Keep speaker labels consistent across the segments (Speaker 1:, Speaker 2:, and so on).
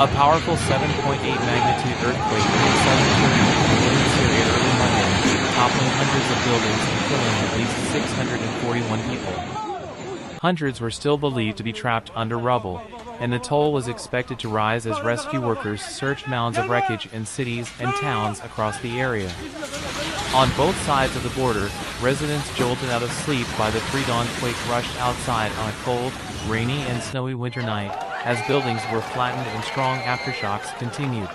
Speaker 1: A powerful 7.8 magnitude earthquake hit southern Turkey and northern Syria early Monday, toppling hundreds of buildings and killing at least 641 people. Hundreds were still believed to be trapped under rubble, and the toll was expected to rise as rescue workers searched mounds of wreckage in cities and towns across the area. On both sides of the border, residents jolted out of sleep by the pre-dawn quake rushed outside on a cold, rainy and snowy winter night, as buildings were flattened and strong aftershocks continued.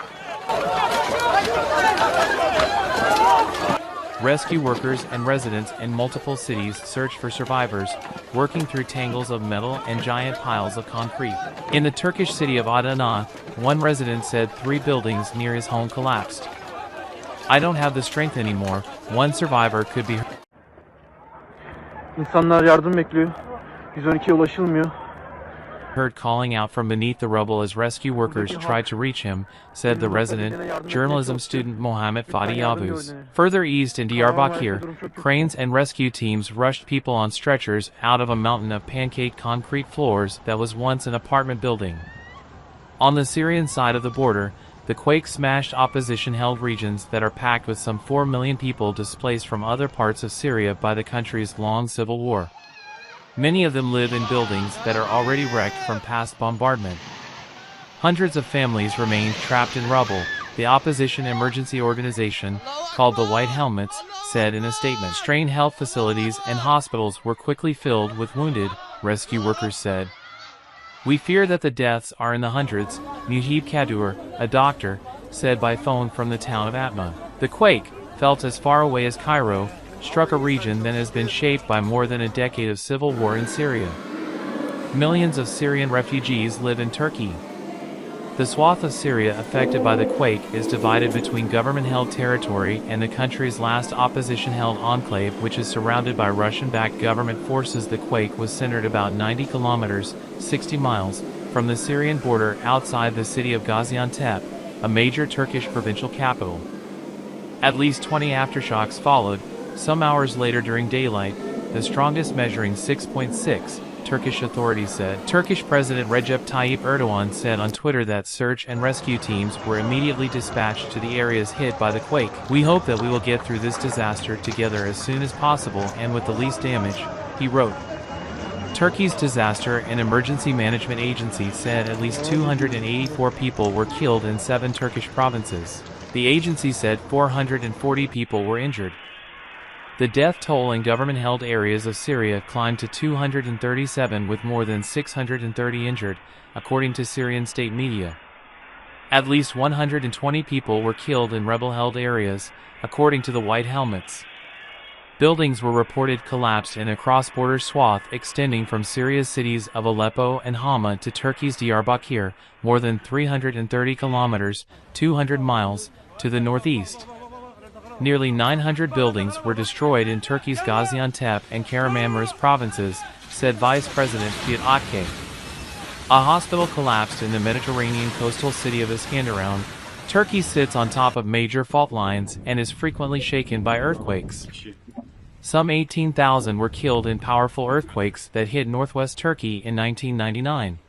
Speaker 1: Rescue workers and residents in multiple cities searched for survivors, working through tangles of metal and giant piles of concrete. In the Turkish city of Adana, one resident said 3 buildings near his home collapsed. "I don't have the strength anymore," one survivor could be heard.
Speaker 2: İnsanlar yardım bekliyor. 112'ye ulaşılmıyor.
Speaker 1: Heard calling out from beneath the rubble as rescue workers tried to reach him, said the resident, journalism student Mohammed Fadi Yavuz. Further east in Diyarbakir, cranes and rescue teams rushed people on stretchers out of a mountain of pancake concrete floors that was once an apartment building. On the Syrian side of the border, the quake smashed opposition-held regions that are packed with some 4 million people displaced from other parts of Syria by the country's long civil war. Many of them live in buildings that are already wrecked from past bombardment. Hundreds of families remain trapped in rubble, the opposition emergency organization, called the White Helmets, said in a statement. Strained health facilities and hospitals were quickly filled with wounded, rescue workers said. "We fear that the deaths are in the hundreds," Muhib Kadur, a doctor, said by phone from the town of Atma. The quake, felt as far away as Cairo, struck a region that has been shaped by more than a decade of civil war in Syria. Millions of Syrian refugees live in Turkey. The swath of Syria affected by the quake is divided between government-held territory and the country's last opposition-held enclave, which is surrounded by Russian-backed government forces. The quake was centered about 90 kilometers, 60 miles, from the Syrian border outside the city of Gaziantep, a major Turkish provincial capital. At least 20 aftershocks followed, some hours later during daylight, the strongest measuring 6.6, Turkish authorities said. Turkish President Recep Tayyip Erdogan said on Twitter that search and rescue teams were immediately dispatched to the areas hit by the quake. "We hope that we will get through this disaster together as soon as possible and with the least damage," he wrote. Turkey's Disaster and Emergency Management Agency said at least 284 people were killed in 7 Turkish provinces. The agency said 440 people were injured. The death toll in government-held areas of Syria climbed to 237 with more than 630 injured, according to Syrian state media. At least 120 people were killed in rebel-held areas, according to the White Helmets. Buildings were reported collapsed in a cross-border swath extending from Syria's cities of Aleppo and Hama to Turkey's Diyarbakir, more than 330 kilometers, 200 miles, to the northeast. Nearly 900 buildings were destroyed in Turkey's Gaziantep and Kahramanmaraş provinces, said Vice President Fiat Akçay. A hospital collapsed in the Mediterranean coastal city of Iskenderun. Turkey sits on top of major fault lines and is frequently shaken by earthquakes. Some 18,000 were killed in powerful earthquakes that hit northwest Turkey in 1999.